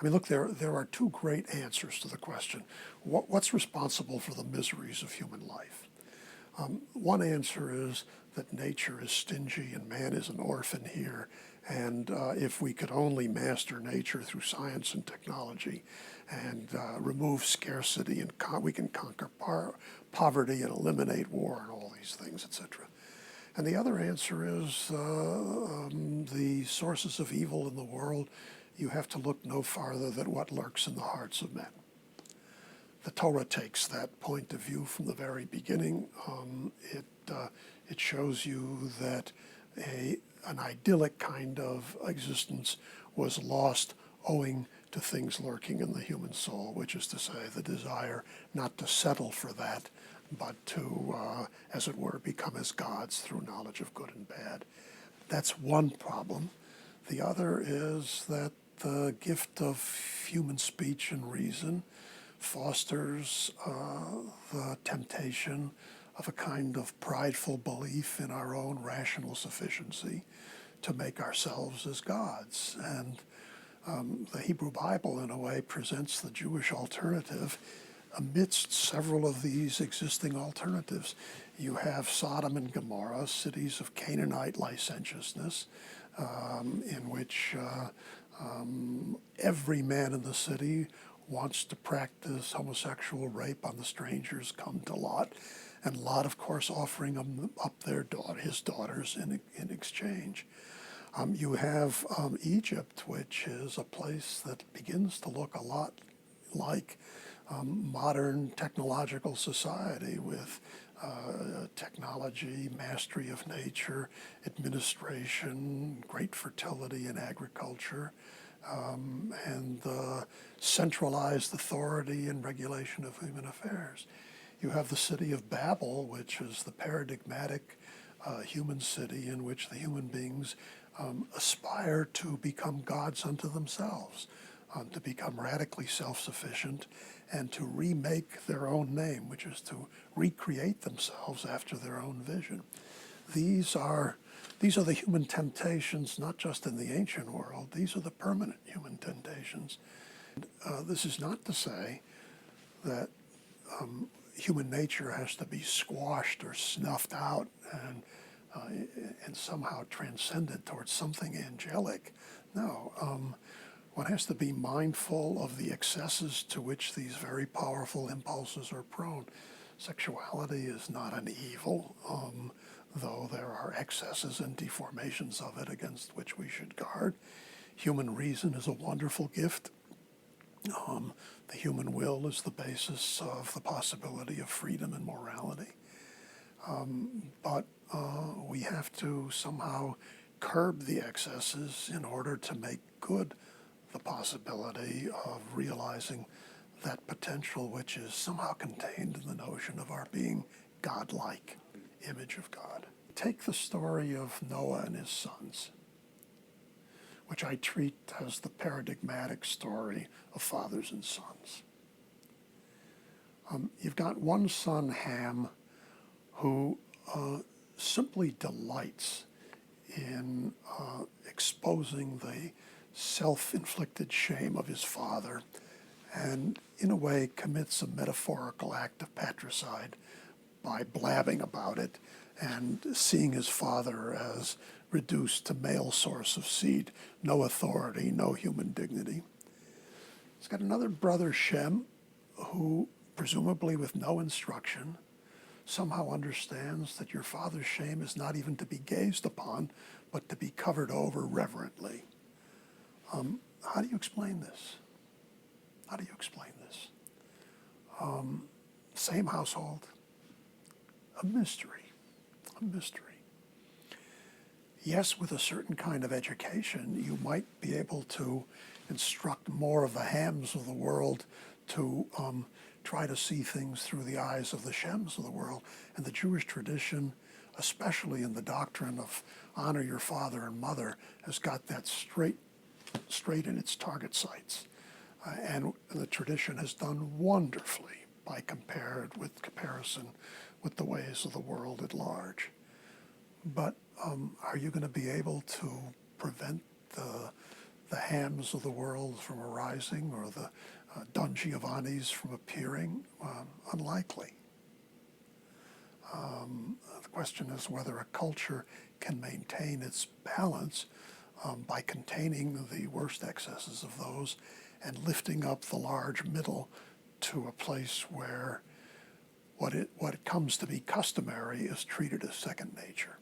I mean, look, there are two great answers to the question, what's responsible for the miseries of human life? One answer is that nature is stingy and man is an orphan here, and if we could only master nature through science and technology and remove scarcity, and we can conquer poverty and eliminate war and all these things, etc. And the other answer is the sources of evil in the world. You have to look no farther than what lurks in the hearts of men. The Torah takes that point of view from the very beginning. It shows you that an idyllic kind of existence was lost owing to things lurking in the human soul, which is to say the desire not to settle for that, but to, as it were, become as gods through knowledge of good and bad. That's one problem. The other is that the gift of human speech and reason fosters the temptation of a kind of prideful belief in our own rational sufficiency to make ourselves as gods. And the Hebrew Bible, in a way, presents the Jewish alternative amidst several of these existing alternatives. You have Sodom and Gomorrah, cities of Canaanite licentiousness, in which every man in the city wants to practice homosexual rape on the strangers come to Lot, and Lot, of course, offering up his daughters in exchange. You have Egypt, which is a place that begins to look a lot like modern technological society, with technology, mastery of nature, administration, great fertility in agriculture, and centralized authority and regulation of human affairs. You have the city of Babel, which is the paradigmatic human city in which the human beings aspire to become gods unto themselves, to become radically self-sufficient and to remake their own name, which is to recreate themselves after their own vision. These are the human temptations, not just in the ancient world. These are the permanent human temptations. This is not to say that human nature has to be squashed or snuffed out and somehow transcended towards something angelic. No, one has to be mindful of the excesses to which these very powerful impulses are prone. Sexuality is not an evil, though there are excesses and deformations of it against which we should guard. Human reason is a wonderful gift. The human will is the basis of the possibility of freedom and morality. But we have to somehow curb the excesses in order to make good the possibility of realizing that potential which is somehow contained in the notion of our being godlike, image of God. Take the story of Noah and his sons, which I treat as the paradigmatic story of fathers and sons. You've got one son, Ham, who simply delights in exposing the self-inflicted shame of his father, and in a way commits a metaphorical act of patricide by blabbing about it and seeing his father as reduced to male source of seed, no authority, no human dignity. He's got another brother, Shem, who, presumably with no instruction, somehow understands that your father's shame is not even to be gazed upon, but to be covered over reverently. How do you explain this? How do you explain this? Same household, a mystery, a mystery. Yes, with a certain kind of education, you might be able to instruct more of the Hams of the world to try to see things through the eyes of the Shems of the world. And the Jewish tradition, especially in the doctrine of honor your father and mother, has got that straight in its target sights. And the tradition has done wonderfully by comparison with the ways of the world at large. But are you going to be able to prevent the Hams of the world from arising or the Don Giovannis from appearing? Unlikely. The question is whether a culture can maintain its balance by containing the worst excesses of those and lifting up the large middle to a place where what it comes to be customary is treated as second nature.